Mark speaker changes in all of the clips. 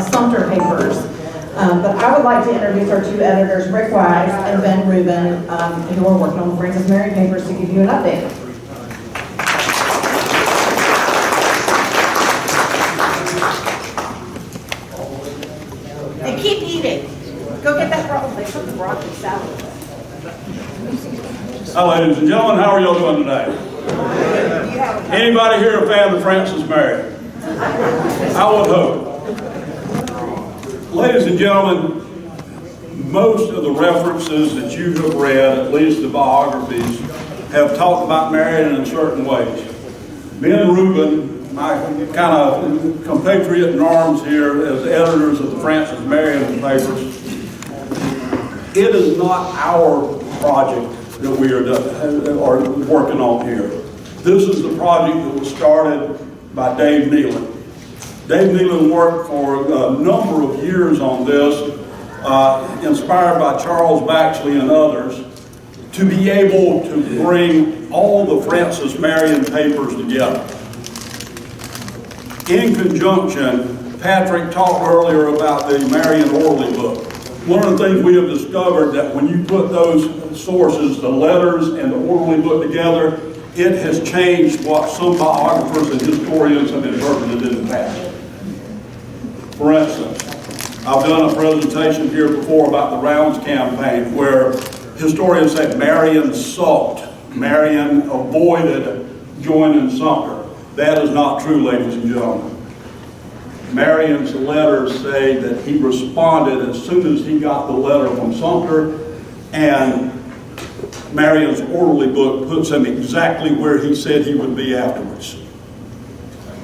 Speaker 1: Sumter papers. But I would like to introduce our two editors, Rick Wise and Ben Rubin, who are working on the Francis Marion papers, to give you an update.
Speaker 2: And keep eating. Go get that broccoli. They put the broccoli salad.
Speaker 3: Hi, ladies and gentlemen. How are y'all doing today? Anybody here a fan of Francis Marion? I would hope. Ladies and gentlemen, most of the references that you have read, at least the biographies, have talked about Marion in certain ways. Ben Rubin, my kind of compatriot in arms here as editors of the Francis Marion papers, it is not our project that we are working on here. This is the project that was started by Dave Nealon. Dave Nealon worked for a number of years on this, inspired by Charles Baxley and others, to be able to bring all the Francis Marion papers together. In conjunction, Patrick talked earlier about the Marion Orley book. One of the things we have discovered that when you put those sources, the letters and the Orley book together, it has changed what some biographers and historians have interpreted in the past. For instance, I've done a presentation here before about the Rounds campaign where historians say Marion sulked, Marion avoided joining Sumter. That is not true, ladies and gentlemen. Marion's letters say that he responded as soon as he got the letter from Sumter, and Marion's Orderly book puts him exactly where he said he would be afterwards.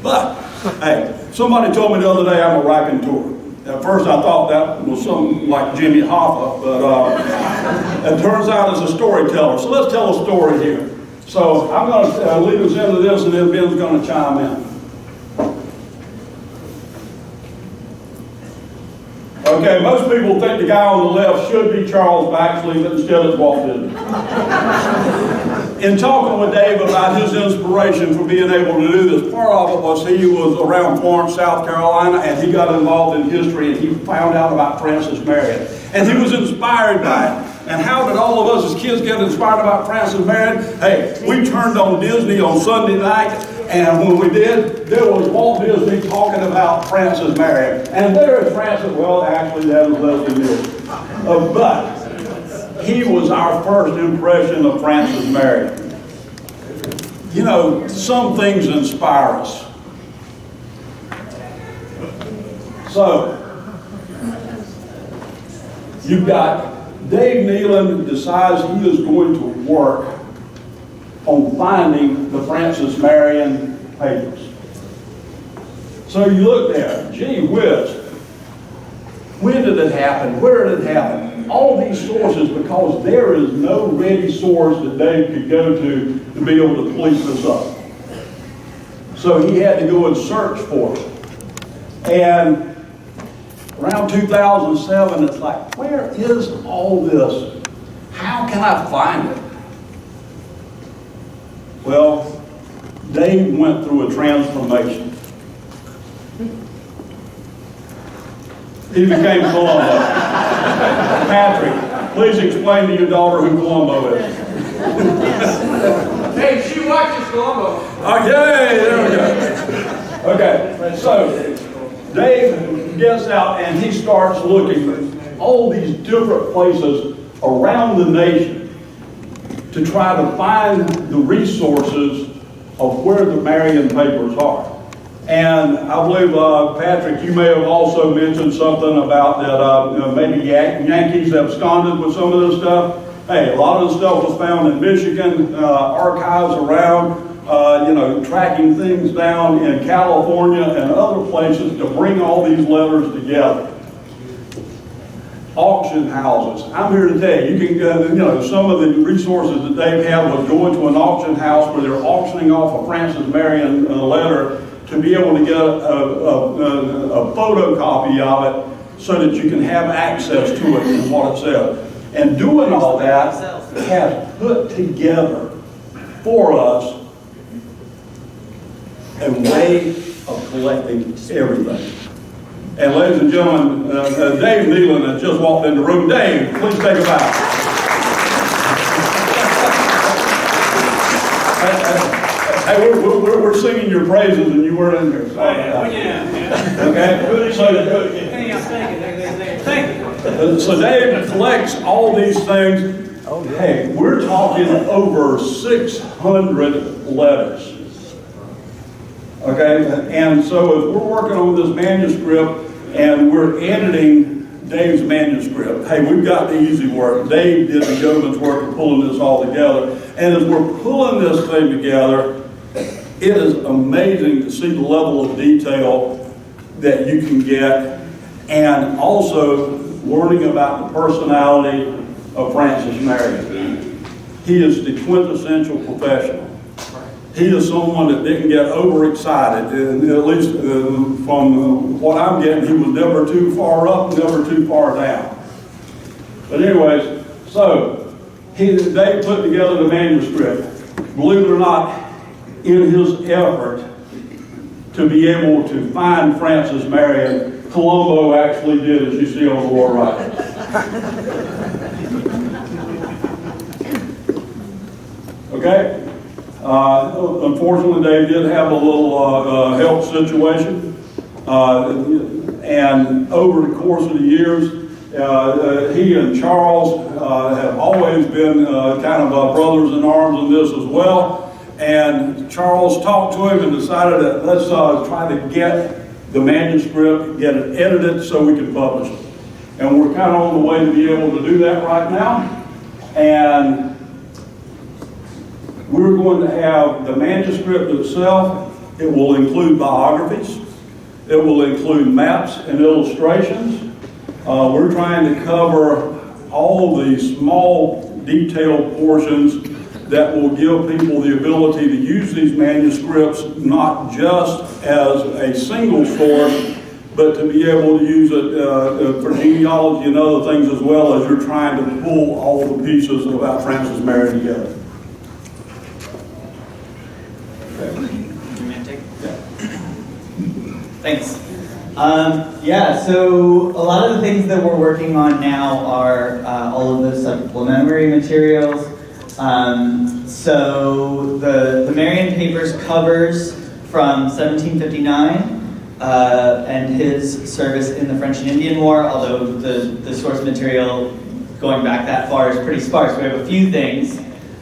Speaker 3: But, hey, somebody told me the other day I'm a raconteur. At first I thought that was something like Jimmy Hoffa, but it turns out it's a storyteller. So let's tell a story here. So I'm going to lead us into this, and then Ben's going to chime in. Okay, most people think the guy on the left should be Charles Baxley, but instead it's Walt Disney. In talking with Dave about his inspiration for being able to do this, part of it was he was around Florence, South Carolina, and he got involved in history, and he found out about Francis Marion. And he was inspired by it. And how did all of us as kids get inspired about Francis Marion? Hey, we turned on Disney on Sunday night, and when we did, there was Walt Disney talking about Francis Marion. And there is Francis, well, actually, that was Leslie Nielsen. But he was our first impression of Francis Marion. You know, some things inspire us. So, you've got Dave Nealon decides he is going to work on finding the Francis Marion papers. So you look there, gee whiz, when did it happen? Where did it happen? All these sources, because there is no ready source that Dave could go to be able to police this up. So he had to go and search for it. And around 2007, it's like, where is all this? How can I find it? Well, Dave went through a transformation. He became Columbo. Patrick, please explain to your daughter who Columbo is.
Speaker 4: Hey, she watches Columbo.
Speaker 3: Okay, there we go. Okay, so Dave gets out and he starts looking at all these different places around the nation to try to find the resources of where the Marion papers are. And I believe, Patrick, you may have also mentioned something about that maybe Yankees absconded with some of this stuff. Hey, a lot of the stuff was found in Michigan, archives around, tracking things down in California and other places to bring all these letters together. Auction houses. I'm here to tell you, you can, some of the resources that they have was going to an auction house where they're auctioning off a Francis Marion letter to be able to get a photocopy of it so that you can have access to it and what it says. And doing all that has put together for us a way of collecting everything. And ladies and gentlemen, Dave Nealon has just walked in the room. Dave, please take a bow. Hey, we're singing your praises and you weren't in there. Sorry. Okay? So Dave collects all these things. Hey, we're talking over 600 letters. Okay? And so as we're working on this manuscript and we're editing Dave's manuscript, hey, we've got the easy work. Dave did the yeoman's work of pulling this all together. And as we're pulling this thing together, it is amazing to see the level of detail that you can get, and also learning about the personality of Francis Marion. He is the quintessential professional. He is someone that didn't get overexcited, and at least from what I'm getting, he was never too far up, never too far down. But anyways, so they put together the manuscript. Believe it or not, in his effort to be able to find Francis Marion, Colombo actually did, as you see on the lower right. Okay? Unfortunately, Dave did have a little health situation. And over the course of the years, he and Charles have always been kind of brothers in arms in this as well. And Charles talked to him and decided that let's try to get the manuscript, get it edited so we can publish it. And we're kind of on the way to be able to do that right now. And we're going to have the manuscript itself. It will include biographies. It will include maps and illustrations. We're trying to cover all the small detailed portions that will give people the ability to use these manuscripts not just as a single source, but to be able to use it for genealogy and other things as well as you're trying to pull all the pieces about Francis Marion together.
Speaker 4: Thanks. Yeah, so a lot of the things that we're working on now are all of the supplementary materials. So the Marion Papers covers from 1759 and his service in the French and Indian War, although the source material going back that far is pretty sparse. We have a few things,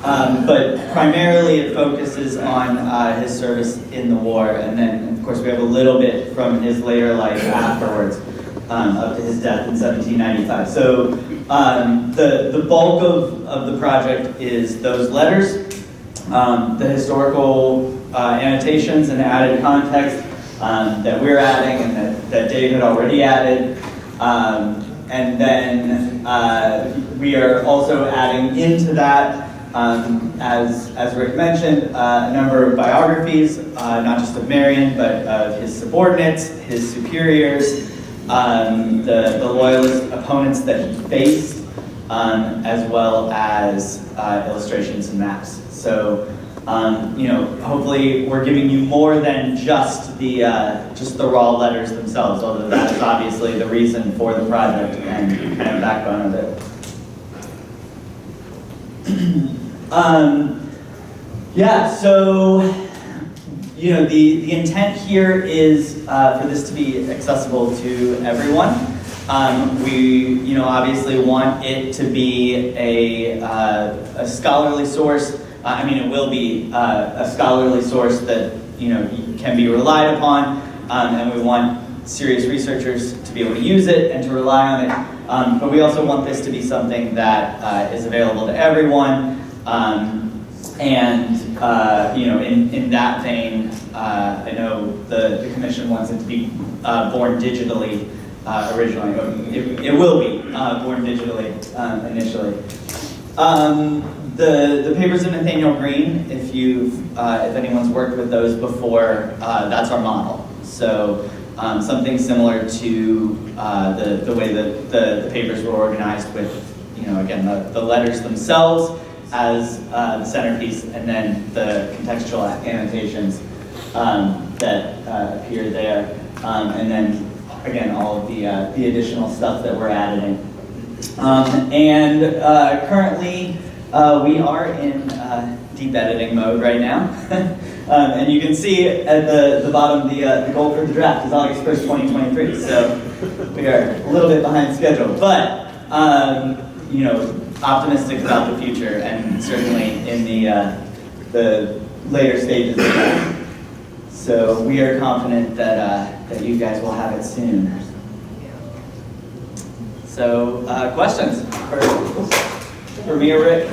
Speaker 4: but primarily it focuses on his service in the war, and then of course we have a little bit from his later life afterwards, up to his death in 1795. So the bulk of the project is those letters, the historical annotations and added context that we're adding and that Dave had already added. And then we are also adding into that, as Rick mentioned, a number of biographies, not just of Marion, but of his subordinates, his superiors, the loyalist opponents that he faced, as well as illustrations and maps. So, hopefully we're giving you more than just the raw letters themselves, although that is obviously the reason for the project and kind of backbone of it. So, the intent here is for this to be accessible to everyone. We, obviously want it to be a scholarly source. It will be a scholarly source that, can be relied upon, and we want serious researchers to be able to use it and to rely on it. But we also want this to be something that is available to everyone. In that vein, I know the commission wants it to be born digitally originally. It will be born digitally initially. The papers of Nathaniel Green, if anyone's worked with those before, that's our model. So something similar to the way that the papers were organized with, again, the letters themselves as the centerpiece, and then the contextual annotations that appear there, and then again, all of the additional stuff that we're adding. Currently, we are in deep editing mode right now. And you can see at the bottom, the goal for the draft is August 1st, 2023. So we are a little bit behind schedule, but you know, optimistic about the future, and certainly in the later stages of that. So we are confident that you guys will have it soon. So questions for me or Rick?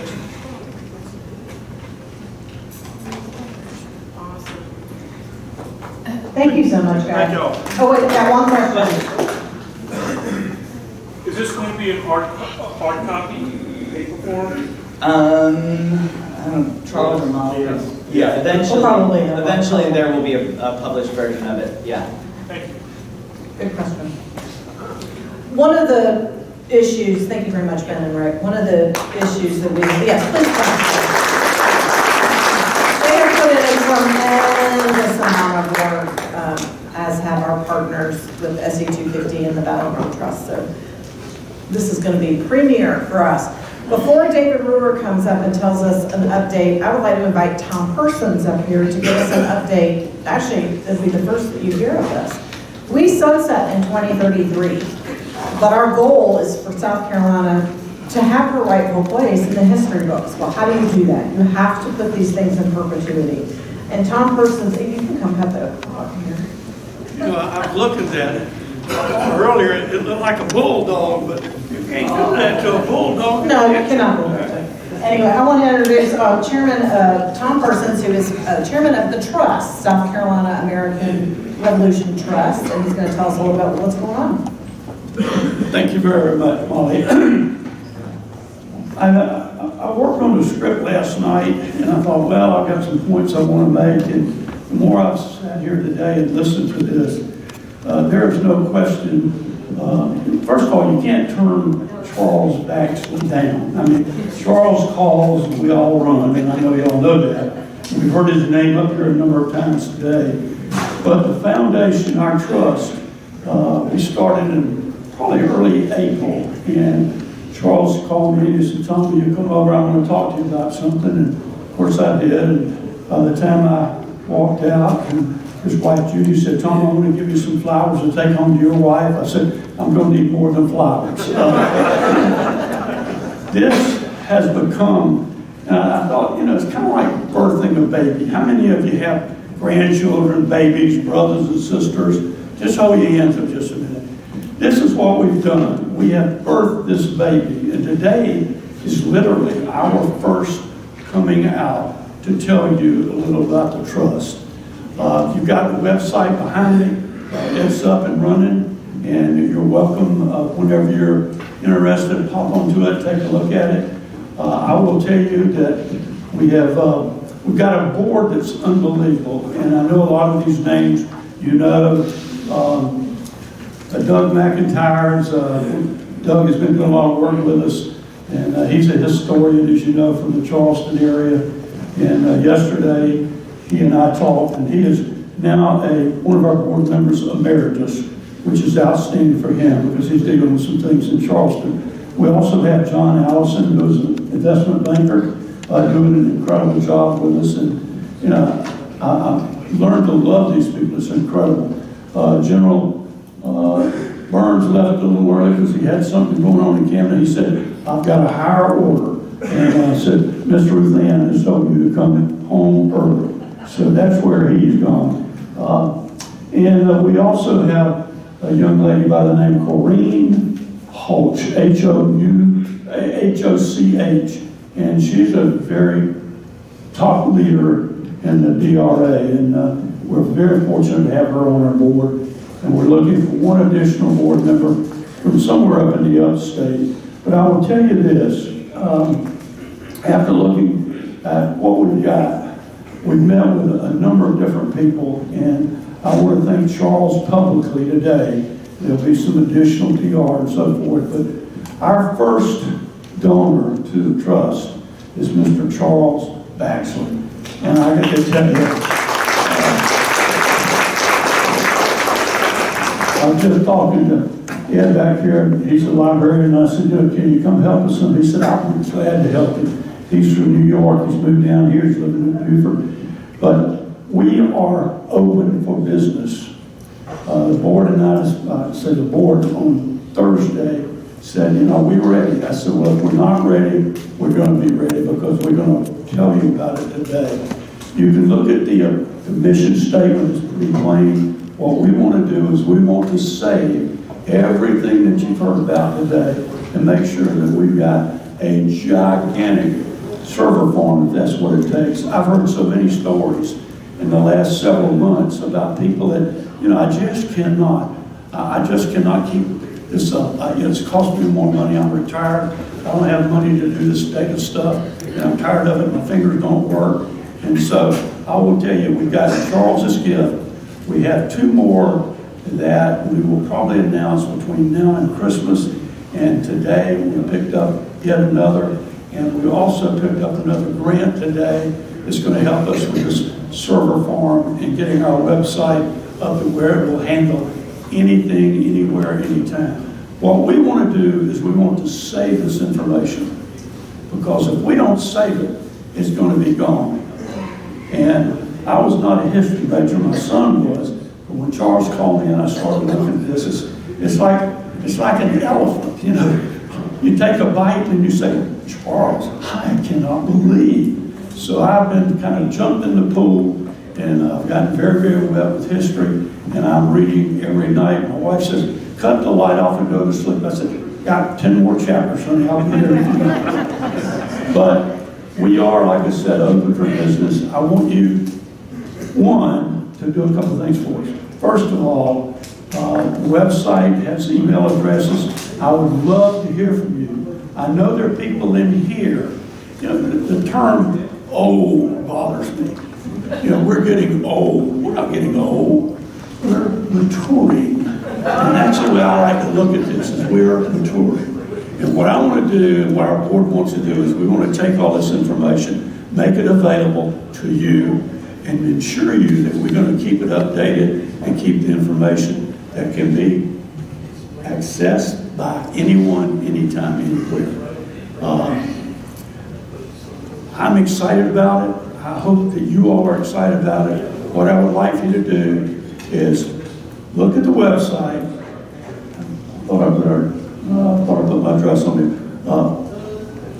Speaker 1: Thank you so much, guys.
Speaker 5: Thank y'all.
Speaker 1: Oh, wait, got one question.
Speaker 5: Is this going to be an hard copy, paper form?
Speaker 4: I don't know, Charles or Molly? Yeah, eventually,
Speaker 1: Probably.
Speaker 4: eventually there will be a published version of it, yeah.
Speaker 5: Thank you.
Speaker 1: Good question. One of the issues, thank you very much, Ben and Rick. One of the issues that yes, please come. They have put in a tremendous amount of work, as have our partners with SE 250 and the Battleground Trust. So this is going to be premier for us. Before David Brewer comes up and tells us an update, I would like to invite Tom Persons up here to give us an update. Actually, it'll be the first that you hear of this. We sunset in 2033, but our goal is for South Carolina to have her rightful place in the history books. Well, how do you do that? You have to put these things in perpetuity. And Tom Persons, you can come cut the clock here.
Speaker 6: You know, I was looking at it earlier, it looked like a bulldog, but you can't do that to a bulldog.
Speaker 1: No, you cannot believe it. Anyway, I want to introduce Chairman Tom Persons, who is Chairman of the Trust, South Carolina American Revolution Trust, and he's going to tell us a little about what's going on.
Speaker 6: Thank you very much, Molly. I worked on the script last night, and I thought, well, I've got some points I want to make, and the more I've sat here today and listened to this, there is no question. First of all, you can't turn Charles Baxley down. I mean, Charles calls, and we all run, and I know you all know that. We've heard his name up here a number of times today. But the foundation, our trust, we started in probably early April, and Charles called me and he said, "Tom, will you come over? I want to talk to you about something." And of course I did. And by the time I walked out, and his wife Judy said, "Tom, I want to give you some flowers to take home to your wife." I said, "I'm going to need more than flowers." This has become, and I thought, you know, it's kind of like birthing a baby. How many of you have grandchildren, babies, brothers and sisters? Just hold your hands up just a minute. This is what we've done. We have birthed this baby, and today is literally our first coming out to tell you a little about the trust. You've got the website behind me. It's up and running, and you're welcome whenever you're interested, pop onto it, take a look at it. I will tell you that we've got a board that's unbelievable, and I know a lot of these names you know. Doug McIntyre's, Doug has been doing a lot of work with us, and he's a historian, as you know, from the Charleston area. And yesterday, he and I talked, and he is now one of our board members emeritus, which is outstanding for him because he's dealing with some things in Charleston. We also have John Allison, who's an investment banker, doing an incredible job with us. And you know, I learned to love these people. It's incredible. General Burns left a little early because he had something going on in Camden. He said, "I've got a higher order." And I said, "Miss Ruth Ann has told you to come home early." So that's where he's gone. And we also have a young lady by the name of Corrine Hoch, H-O-C-H. And she's a very top leader in the DRA. And we're very fortunate to have her on our board. And we're looking for one additional board member from somewhere up in the upstate. But I will tell you this, after looking at what we've got, we've met with a number of different people, and I want to thank Charles publicly today. There'll be some additional PR and so forth, but our first donor to the trust is Mr. Charles Baxley. And I got to tell you, I was just talking to Ed back here, and he's a librarian, and I said, can you come help us? And he said, I'll be glad to help you. He's from New York, he's moved down here, he's living in Beaufort. But we are open for business. The board and I said the board on Thursday said, we're ready. I said, well, if we're not ready, we're going to be ready because we're going to tell you about it today. You can look at the mission statement, it's pretty plain. What we want to do is we want to save everything that you've heard about today and make sure that we've got a gigantic server farm, if that's what it takes. I've heard so many stories in the last several months about people that, I just cannot keep this up. It's cost me more money. I'm retired. I don't have money to do this data stuff, and I'm tired of it. My fingers don't work. And so I will tell you, we've got Charles's gift. We have 2 more that we will probably announce between now and Christmas. And today we picked up yet another. And we also picked up another grant today that's going to help us with this server farm and getting our website up to where it will handle anything, anywhere, anytime. What we want to do is we want to save this information, because if we don't save it, it's going to be gone. And I was not a history major, my son was, but when Charles called me and I started looking at this, it's like an elephant, You take a bite and you say, Charles, I cannot believe. So I've been kind of jumped in the pool, and I've gotten very, very well with history, and I'm reading every night. My wife says, cut the light off and go to sleep. I said, got 10 more chapters, honey, I'll be there. But we are, like I said, open for business. I want you, one, to do a couple of things for us. First of all, the website has email addresses. I would love to hear from you. I know there are people in here, the term old bothers me. We're getting old. We're not getting old. We're maturing. And that's the way I like to look at this, is we're maturing. And what I want to do, and what our board wants to do, is we want to take all this information, make it available to you, and ensure you that we're going to keep it updated and keep the information that can be accessed by anyone, anytime, anywhere. I'm excited about it. I hope that you all are excited about it. What I would like you to do is look at the website. I thought I put my address on it.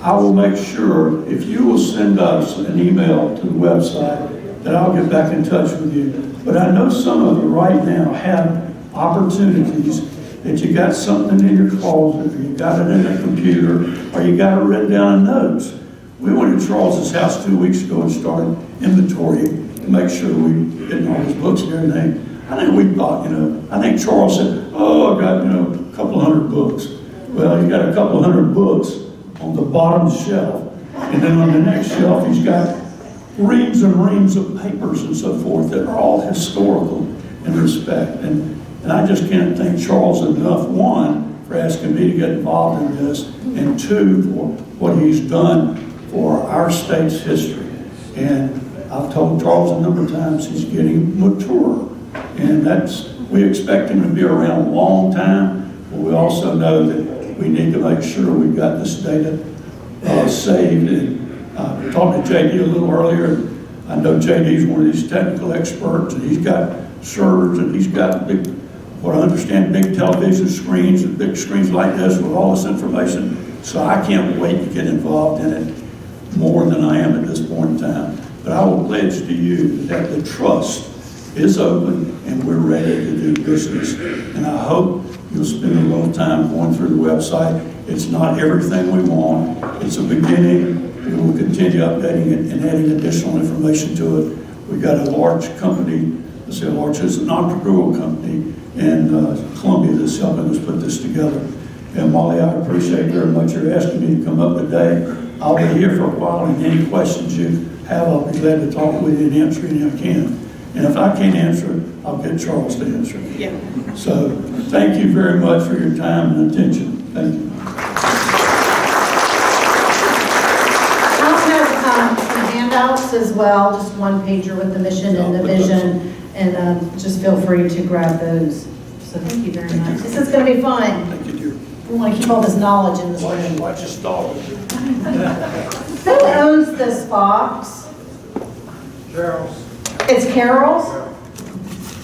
Speaker 6: I will make sure, if you will send us an email to the website, that I'll get back in touch with you. But I know some of you right now have opportunities that you got something in your closet, or you got it in a computer, or you got it written down in notes. We went to Charles's house 2 weeks ago and started inventory to make sure we getting all his books and everything. I think we thought, I think Charles said, oh, I got, a couple of 100 books. Well, you got a couple of 100 books on the bottom shelf. And then on the next shelf, he's got reams and reams of papers and so forth that are all historical in respect. And I just can't thank Charles enough, one, for asking me to get involved in this, and two, for what he's done for our state's history. And I've told Charles a number of times he's getting mature. And we expect him to be around a long time, but we also know that we need to make sure we've got this data saved. And I talked to JD a little earlier, and I know JD's one of these technical experts, and he's got servers, and he's got what I understand, big television screens and big screens like this with all this information. So I can't wait to get involved in it more than I am at this point in time. But I will pledge to you that the trust is open and we're ready to do business. And I hope you'll spend a little time going through the website. It's not everything we want. It's a beginning. We will continue updating it and adding additional information to it. We've got a large company, let's say large, is an entrepreneurial company in Columbia that's helping us put this together. And Molly, I appreciate very much your asking me to come up today. I'll be here for a while, and any questions you have, I'll be glad to talk with you and answer any I can. And if I can't answer it, I'll get Charles to answer it.
Speaker 2: Yeah.
Speaker 6: So thank you very much for your time and attention. Thank you.
Speaker 1: I'll have some handouts as well, just one pager with the mission and the vision, and just feel free to grab those. So thank you very much. This is going to be fun.
Speaker 3: Thank you, dear.
Speaker 1: We want to keep all this knowledge in this room.
Speaker 5: Watch your stall.
Speaker 1: Who owns this fox?
Speaker 5: Charles.
Speaker 1: It's Carol's?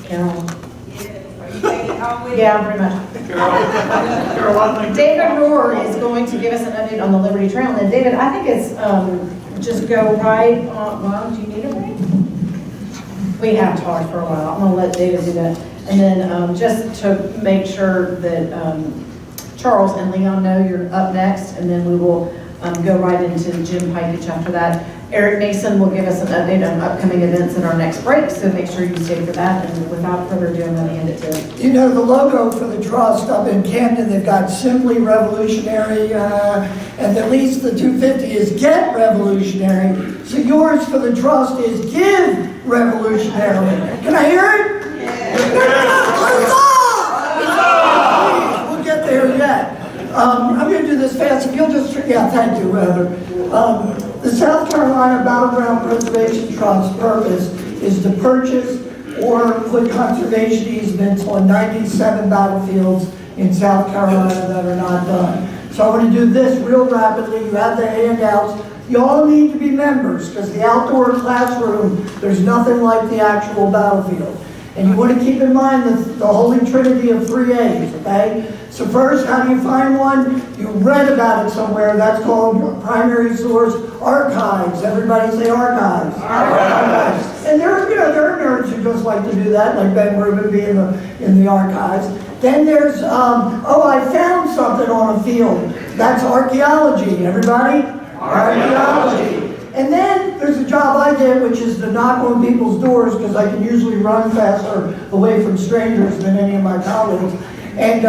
Speaker 1: Carol. Yeah, pretty much.
Speaker 5: Carol, I think.
Speaker 1: David Rohr is going to give us an update on the Liberty Trail. And then David, I think it's just go right on, well, do you need it right? We have talked for a while. I'm gonna let David do that. And then just to make sure that Charles and Leon know you're up next, and then we will go right into Jim Pikich after that. Eric Mason will give us an update on upcoming events in our next break, so make sure you stay for that. And without further ado, I'm going to hand it to him.
Speaker 7: You know, the logo for the trust up in Camden, they've got Simply Revolutionary, and at least the 250 is Get Revolutionary. So yours for the trust is Give Revolutionary. Can I hear it? Yeah. We'll get there yet. I'm going to do this fast. If you'll just, yeah, thank you, rather. The South Carolina Battleground Preservation Trust's purpose is to purchase or put conservation easements on 97 battlefields in South Carolina that are not done. So I want to do this real rapidly. You have the handouts. You all need to be members, because the outdoor classroom, there's nothing like the actual battlefield. And you want to keep in mind the holy trinity of 3 A's, okay? So first, how do you find one? You read about it somewhere. That's called your primary source, archives. Everybody say archives. Archives. And there are nerds who just like to do that, like Ben Rubin being in the archives. Then there's, I found something on a field. That's archaeology. Everybody? Archaeology. And then there's a job I did, which is to knock on people's doors, because I can usually run faster away from strangers than any of my colleagues. And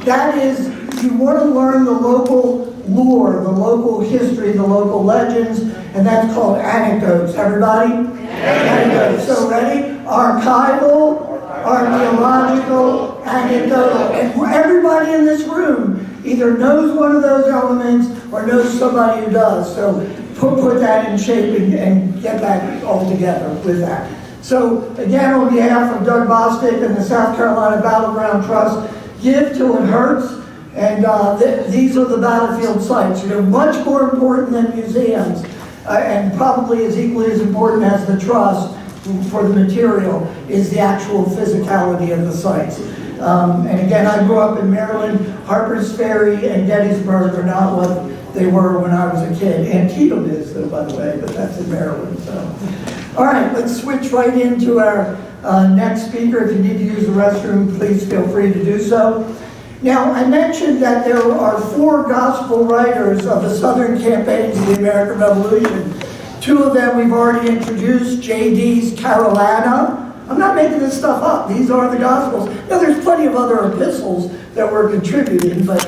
Speaker 7: that is, you want to learn the local lore, the local history, the local legends, and that's called anecdotes. Everybody? Anecdotes. So ready? Archival, archaeological, anecdotal. And everybody in this room either knows one of those elements or knows somebody who does. So put that in shape and get that all together with that. So again, on behalf of Doug Bostic and the South Carolina Battleground Trust, give till it hurts. And these are the battlefield sites. They're much more important than museums, and probably as equally as important as the trust for the material is the actual physicality of the sites. And again, I grew up in Maryland. Harper's Ferry and Gettysburg are not what they were when I was a kid. Antietam is, though, by the way, but that's in Maryland. So, all right, let's switch right into our next speaker. If you need to use the restroom, please feel free to do so. Now, I mentioned that there are 4 gospel writers of the Southern campaigns of the American Revolution. 2 of them we've already introduced, J.D.'s Carolina. I'm not making this stuff up. These are the Gospels. Now, there's plenty of other epistles that were contributed, but